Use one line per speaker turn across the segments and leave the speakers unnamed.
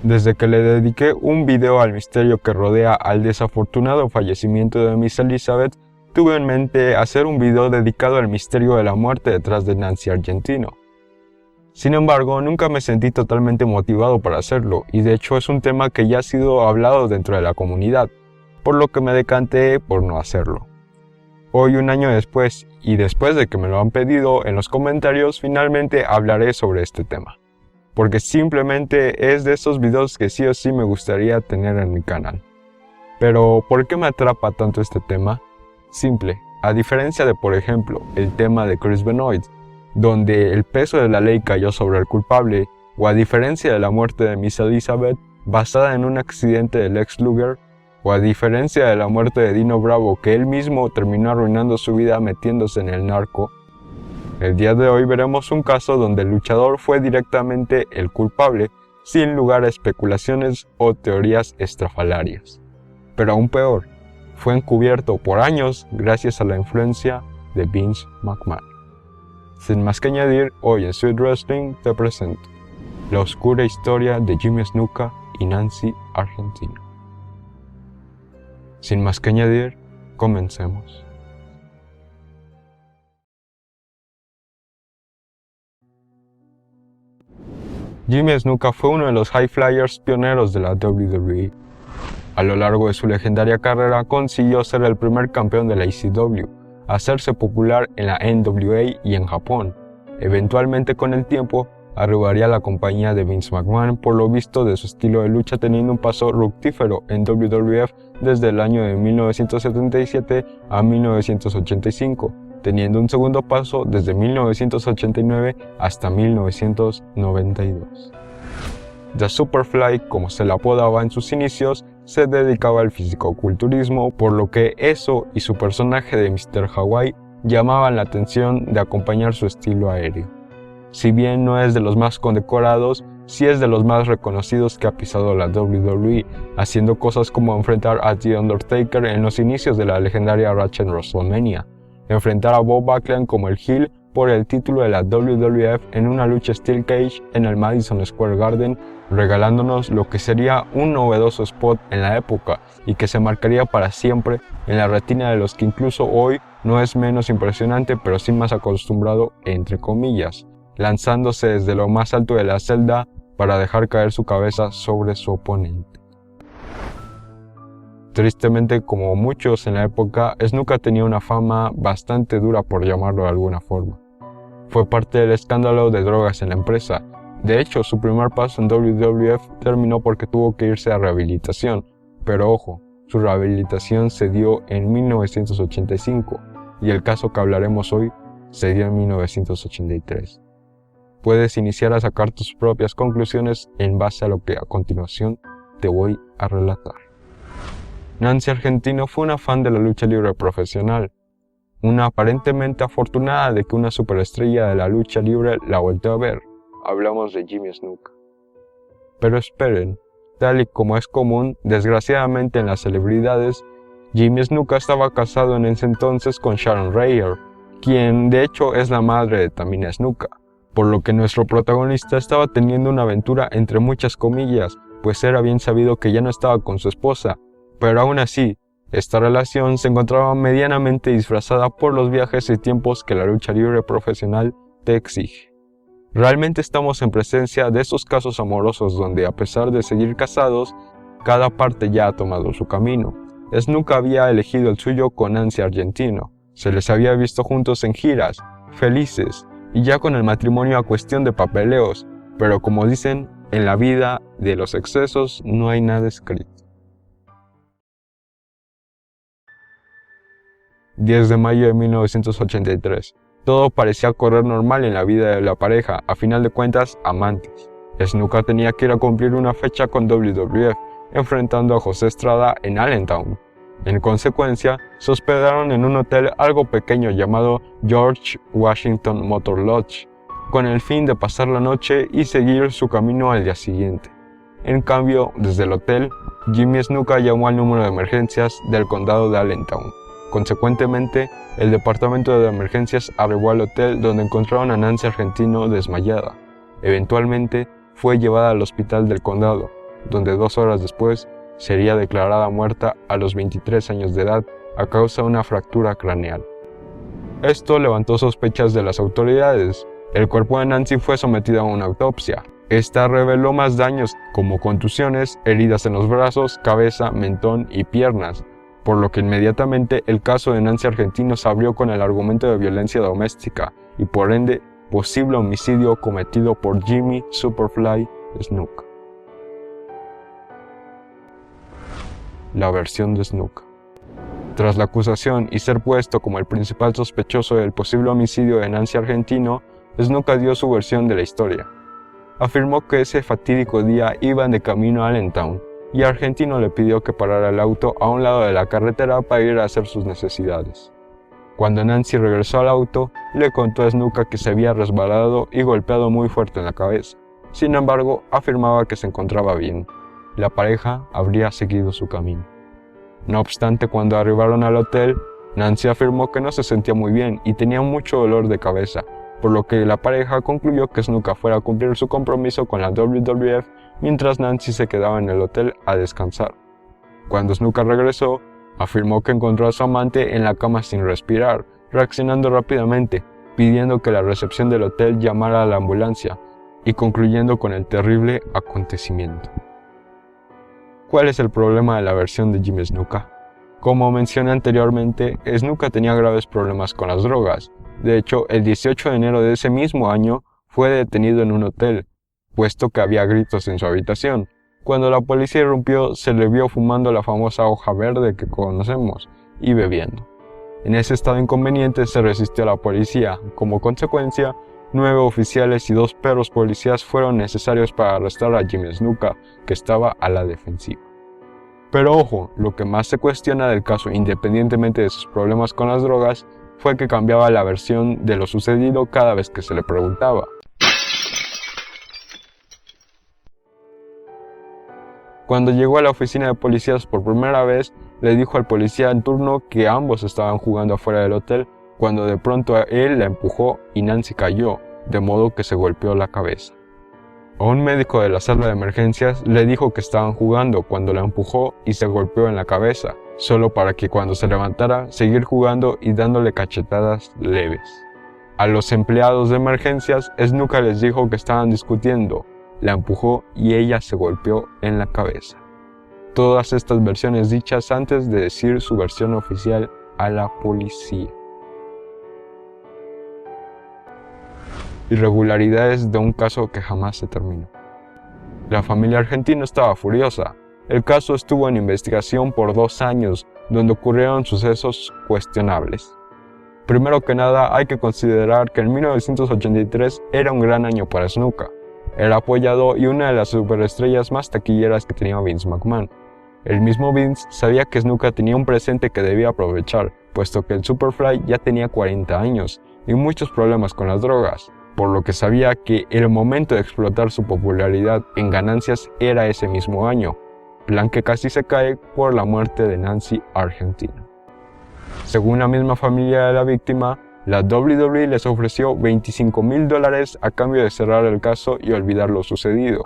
Desde que le dediqué un video al misterio que rodea al desafortunado fallecimiento de Miss Elizabeth, tuve en mente hacer un video dedicado al misterio de la muerte detrás de Nancy Argentino. Sin embargo, nunca me sentí totalmente motivado para hacerlo, y de hecho es un tema que ya ha sido hablado dentro de la comunidad, por lo que me decanté por no hacerlo. Hoy, un año después, y después de que me lo han pedido en los comentarios, finalmente hablaré sobre este tema, porque simplemente es de esos videos que sí o sí me gustaría tener en mi canal. Pero, ¿por qué me atrapa tanto este tema? Simple, a diferencia de, por ejemplo, el tema de Chris Benoit, donde el peso de la ley cayó sobre el culpable, o a diferencia de la muerte de Miss Elizabeth, basada en un accidente de Lex Luger, o a diferencia de la muerte de Dino Bravo, que él mismo terminó arruinando su vida metiéndose en el narco. El día de hoy veremos un caso donde el luchador fue directamente el culpable, sin lugar a especulaciones o teorías estrafalarias. Pero aún peor, fue encubierto por años gracias a la influencia de Vince McMahon. Sin más que añadir, hoy en Sweet Wrestling te presento la oscura historia de Jimmy Snuka y Nancy Argentino. Sin más que añadir, comencemos. Jimmy Snuka fue uno de los high flyers pioneros de la WWE. A lo largo de su legendaria carrera consiguió ser el primer campeón de la ECW, hacerse popular en la NWA y en Japón. Eventualmente, con el tiempo, arribaría a la compañía de Vince McMahon por lo visto de su estilo de lucha, teniendo un paso fructífero en WWF desde el año de 1977 a 1985, teniendo un segundo paso desde 1989 hasta 1992. The Superfly, como se le apodaba en sus inicios, se dedicaba al fisicoculturismo, por lo que eso y su personaje de Mr. Hawaii llamaban la atención de acompañar su estilo aéreo. Si bien no es de los más condecorados, sí es de los más reconocidos que ha pisado la WWE, haciendo cosas como enfrentar a The Undertaker en los inicios de la legendaria racha en WrestleMania, enfrentar a Bob Backlund como el heel por el título de la WWF en una lucha Steel Cage en el Madison Square Garden, regalándonos lo que sería un novedoso spot en la época y que se marcaría para siempre en la retina de los que incluso hoy no es menos impresionante, pero sí más acostumbrado entre comillas, lanzándose desde lo más alto de la celda para dejar caer su cabeza sobre su oponente. Tristemente, como muchos en la época, Snuka tenía una fama bastante dura, por llamarlo de alguna forma. Fue parte del escándalo de drogas en la empresa. De hecho, su primer paso en WWF terminó porque tuvo que irse a rehabilitación, pero ojo, su rehabilitación se dio en 1985 y el caso que hablaremos hoy se dio en 1983. Puedes iniciar a sacar tus propias conclusiones en base a lo que a continuación te voy a relatar. Nancy Argentino fue una fan de la lucha libre profesional, una aparentemente afortunada de que una superestrella de la lucha libre la volteó a ver. Hablamos de Jimmy Snuka. Pero esperen, tal y como es común, desgraciadamente en las celebridades, Jimmy Snuka estaba casado en ese entonces con Sharon Rayer, quien de hecho es la madre de Tamina Snuka, por lo que nuestro protagonista estaba teniendo una aventura entre muchas comillas, pues era bien sabido que ya no estaba con su esposa, pero aún así, esta relación se encontraba medianamente disfrazada por los viajes y tiempos que la lucha libre profesional te exige. Realmente estamos en presencia de esos casos amorosos donde, a pesar de seguir casados, cada parte ya ha tomado su camino. Snuka había elegido el suyo con Nancy Argentino, se les había visto juntos en giras, felices, y ya con el matrimonio a cuestión de papeleos, pero como dicen, en la vida de los excesos no hay nada escrito. 10 de mayo de 1983. Todo parecía correr normal en la vida de la pareja, a final de cuentas, amantes. Snuka tenía que ir a cumplir una fecha con WWF, enfrentando a José Estrada en Allentown. En consecuencia, se hospedaron en un hotel algo pequeño llamado George Washington Motor Lodge, con el fin de pasar la noche y seguir su camino al día siguiente. En cambio, desde el hotel, Jimmy Snuka llamó al número de emergencias del condado de Allentown. Consecuentemente, el departamento de emergencias arribó al hotel, donde encontraron a Nancy Argentino desmayada. Eventualmente, fue llevada al hospital del condado, donde 2 horas después sería declarada muerta a los 23 años de edad a causa de una fractura craneal. Esto levantó sospechas de las autoridades. El cuerpo de Nancy fue sometido a una autopsia. Esta reveló más daños como contusiones, heridas en los brazos, cabeza, mentón y piernas, por lo que inmediatamente el caso de Nancy Argentino se abrió con el argumento de violencia doméstica y por ende posible homicidio cometido por Jimmy Superfly Snuka. La versión de Snuka. Tras la acusación y ser puesto como el principal sospechoso del posible homicidio de Nancy Argentino, Snuka dio su versión de la historia. Afirmó que ese fatídico día iban de camino a Allentown y Argentino le pidió que parara el auto a un lado de la carretera para ir a hacer sus necesidades. Cuando Nancy regresó al auto, le contó a Snuka que se había resbalado y golpeado muy fuerte en la cabeza. Sin embargo, afirmaba que se encontraba bien. La pareja habría seguido su camino. No obstante, cuando arribaron al hotel, Nancy afirmó que no se sentía muy bien y tenía mucho dolor de cabeza, por lo que la pareja concluyó que Snuka fuera a cumplir su compromiso con la WWF mientras Nancy se quedaba en el hotel a descansar. Cuando Snuka regresó, afirmó que encontró a su amante en la cama sin respirar, reaccionando rápidamente, pidiendo que la recepción del hotel llamara a la ambulancia y concluyendo con el terrible acontecimiento. ¿Cuál es el problema de la versión de Jimmy Snuka? Como mencioné anteriormente, Snuka tenía graves problemas con las drogas. De hecho, el 18 de enero de ese mismo año fue detenido en un hotel, puesto que había gritos en su habitación. Cuando la policía irrumpió, se le vio fumando la famosa hoja verde que conocemos y bebiendo. En ese estado inconveniente se resistió a la policía. Como consecuencia, 9 oficiales y 2 perros policías fueron necesarios para arrestar a Jimmy Snuka, que estaba a la defensiva. Pero ojo, lo que más se cuestiona del caso, independientemente de sus problemas con las drogas, fue que cambiaba la versión de lo sucedido cada vez que se le preguntaba. Cuando llegó a la oficina de policías por primera vez, le dijo al policía en turno que ambos estaban jugando afuera del hotel, cuando de pronto él la empujó y Nancy cayó, de modo que se golpeó la cabeza. A un médico de la sala de emergencias le dijo que estaban jugando cuando la empujó y se golpeó en la cabeza, solo para que cuando se levantara, seguir jugando y dándole cachetadas leves. A los empleados de emergencias, Snuka les dijo que estaban discutiendo, la empujó y ella se golpeó en la cabeza. Todas estas versiones dichas antes de decir su versión oficial a la policía. Irregularidades de un caso que jamás se terminó. La familia Argentino estaba furiosa. El caso estuvo en investigación por 2 años, donde ocurrieron sucesos cuestionables. Primero que nada, hay que considerar que en 1983 era un gran año para Snuka. Era apoyado y una de las superestrellas más taquilleras que tenía Vince McMahon. El mismo Vince sabía que Snuka tenía un presente que debía aprovechar, puesto que el Superfly ya tenía 40 años y muchos problemas con las drogas, por lo que sabía que el momento de explotar su popularidad en ganancias era ese mismo año, plan que casi se cae por la muerte de Nancy Argentino. Según la misma familia de la víctima, la WWE les ofreció $25,000 a cambio de cerrar el caso y olvidar lo sucedido.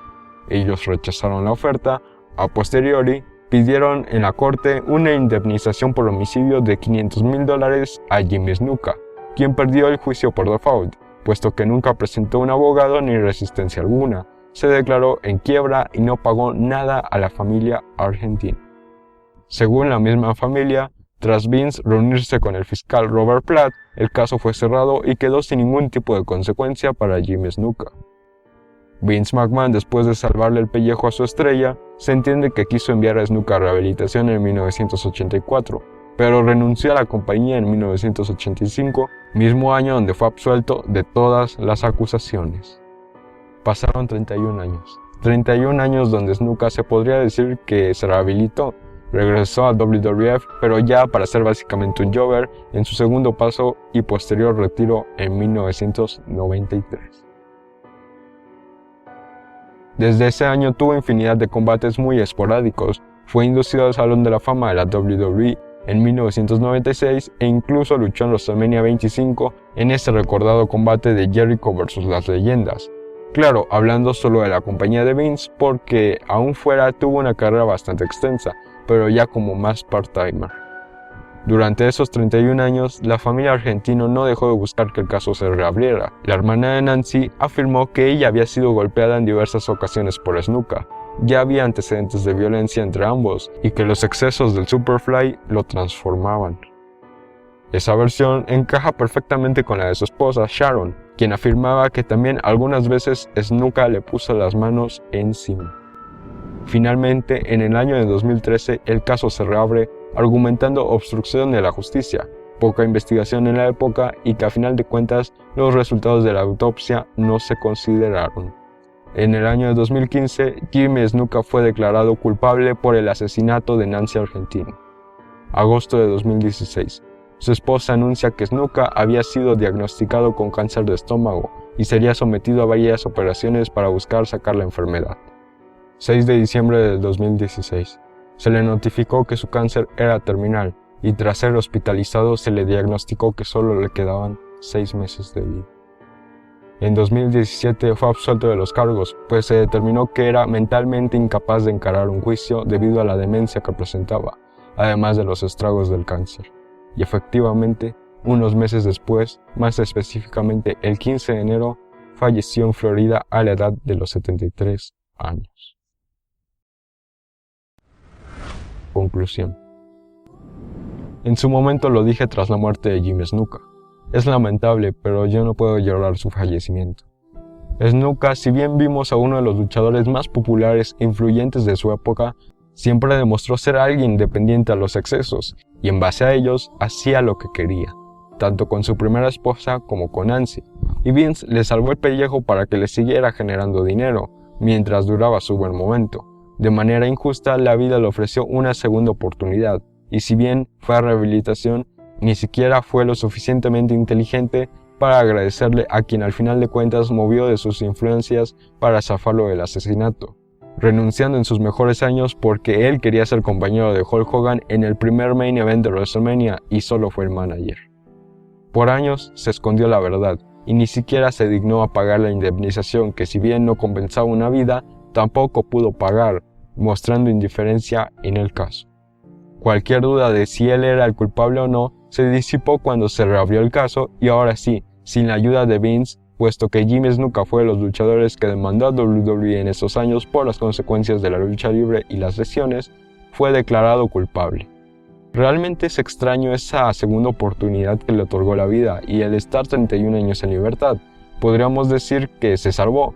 Ellos rechazaron la oferta. A posteriori, pidieron en la corte una indemnización por homicidio de $500,000 a Jimmy Snuka, quien perdió el juicio por default, puesto que nunca presentó un abogado ni resistencia alguna. Se declaró en quiebra y no pagó nada a la familia argentina. Según la misma familia, tras Vince reunirse con el fiscal Robert Platt, el caso fue cerrado y quedó sin ningún tipo de consecuencia para Jimmy Snuka. Vince McMahon, después de salvarle el pellejo a su estrella, se entiende que quiso enviar a Snuka a rehabilitación en 1984, pero renunció a la compañía en 1985, mismo año donde fue absuelto de todas las acusaciones. Pasaron 31 años. 31 años donde Snuka se podría decir que se rehabilitó. Regresó a WWF, pero ya para ser básicamente un jobber en su segundo paso y posterior retiro en 1993. Desde ese año tuvo infinidad de combates muy esporádicos. Fue inducido al Salón de la Fama de la WWE en 1996 e incluso luchó en WrestleMania 25 en ese recordado combate de Jericho vs. las leyendas. Claro, hablando solo de la compañía de Vince, porque aún fuera tuvo una carrera bastante extensa, pero ya como más part-timer. Durante esos 31 años, la familia argentina no dejó de buscar que el caso se reabriera. La hermana de Nancy afirmó que ella había sido golpeada en diversas ocasiones por Snuka. Ya había antecedentes de violencia entre ambos y que los excesos del Superfly lo transformaban. Esa versión encaja perfectamente con la de su esposa Sharon, quien afirmaba que también algunas veces Snuka le puso las manos encima. Finalmente, en el año de 2013, el caso se reabre argumentando obstrucción de la justicia, poca investigación en la época y que a final de cuentas los resultados de la autopsia no se consideraron. En el año de 2015, Jimmy Snuka fue declarado culpable por el asesinato de Nancy Argentino. Agosto de 2016. Su esposa anuncia que Snuka había sido diagnosticado con cáncer de estómago y sería sometido a varias operaciones para buscar sacar la enfermedad. 6 de diciembre del 2016. Se le notificó que su cáncer era terminal y tras ser hospitalizado se le diagnosticó que solo le quedaban 6 meses de vida. En 2017 fue absuelto de los cargos, pues se determinó que era mentalmente incapaz de encarar un juicio debido a la demencia que presentaba, además de los estragos del cáncer. Y efectivamente, unos meses después, más específicamente el 15 de enero, falleció en Florida a la edad de los 73 años. Conclusión. En su momento lo dije tras la muerte de Jimmy Snuka. Es lamentable, pero yo no puedo llorar su fallecimiento. Snuka, si bien vimos a uno de los luchadores más populares e influyentes de su época, siempre demostró ser alguien independiente a los excesos, y en base a ellos hacía lo que quería, tanto con su primera esposa como con Nancy, y Vince le salvó el pellejo para que le siguiera generando dinero, mientras duraba su buen momento. De manera injusta, la vida le ofreció una segunda oportunidad, y si bien fue a rehabilitación, ni siquiera fue lo suficientemente inteligente para agradecerle a quien al final de cuentas movió de sus influencias para zafarlo del asesinato, renunciando en sus mejores años porque él quería ser compañero de Hulk Hogan en el primer main event de WrestleMania y solo fue el manager. Por años se escondió la verdad y ni siquiera se dignó a pagar la indemnización que si bien no compensaba una vida, tampoco pudo pagar, mostrando indiferencia en el caso. Cualquier duda de si él era el culpable o no se disipó cuando se reabrió el caso y ahora sí, sin la ayuda de Vince, puesto que Jimmy Snuka fue de los luchadores que demandó a WWE en esos años por las consecuencias de la lucha libre y las lesiones, fue declarado culpable. Realmente es extraño esa segunda oportunidad que le otorgó la vida y el estar 31 años en libertad. Podríamos decir que se salvó,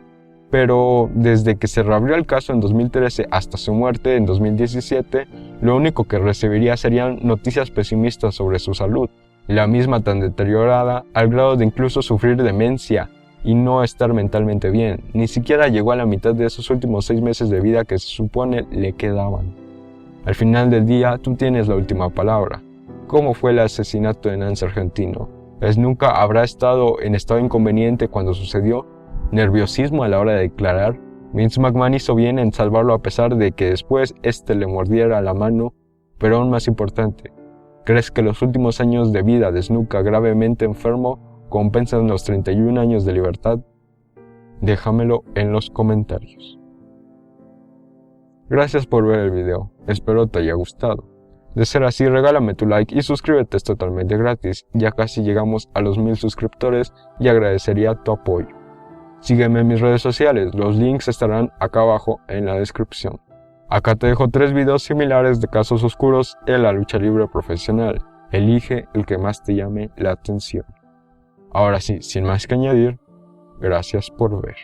pero desde que se reabrió el caso en 2013 hasta su muerte en 2017, lo único que recibiría serían noticias pesimistas sobre su salud, la misma tan deteriorada al grado de incluso sufrir demencia y no estar mentalmente bien. Ni siquiera llegó a la mitad de esos últimos 6 meses de vida que se supone le quedaban. Al final del día, tú tienes la última palabra. ¿Cómo fue el asesinato de Nancy Argentino? ¿Nunca habrá estado en estado inconveniente cuando sucedió? ¿Nerviosismo a la hora de declarar? Vince McMahon hizo bien en salvarlo a pesar de que después le mordiera la mano, pero aún más importante, ¿crees que los últimos años de vida de Snuka gravemente enfermo compensan los 31 años de libertad? Déjamelo en los comentarios. Gracias por ver el video, espero te haya gustado. De ser así, regálame tu like y suscríbete, es totalmente gratis, ya casi llegamos a los 1000 suscriptores y agradecería tu apoyo. Sígueme en mis redes sociales, los links estarán acá abajo en la descripción. Acá te dejo 3 videos similares de casos oscuros en la lucha libre profesional. Elige el que más te llame la atención. Ahora sí, sin más que añadir, gracias por ver.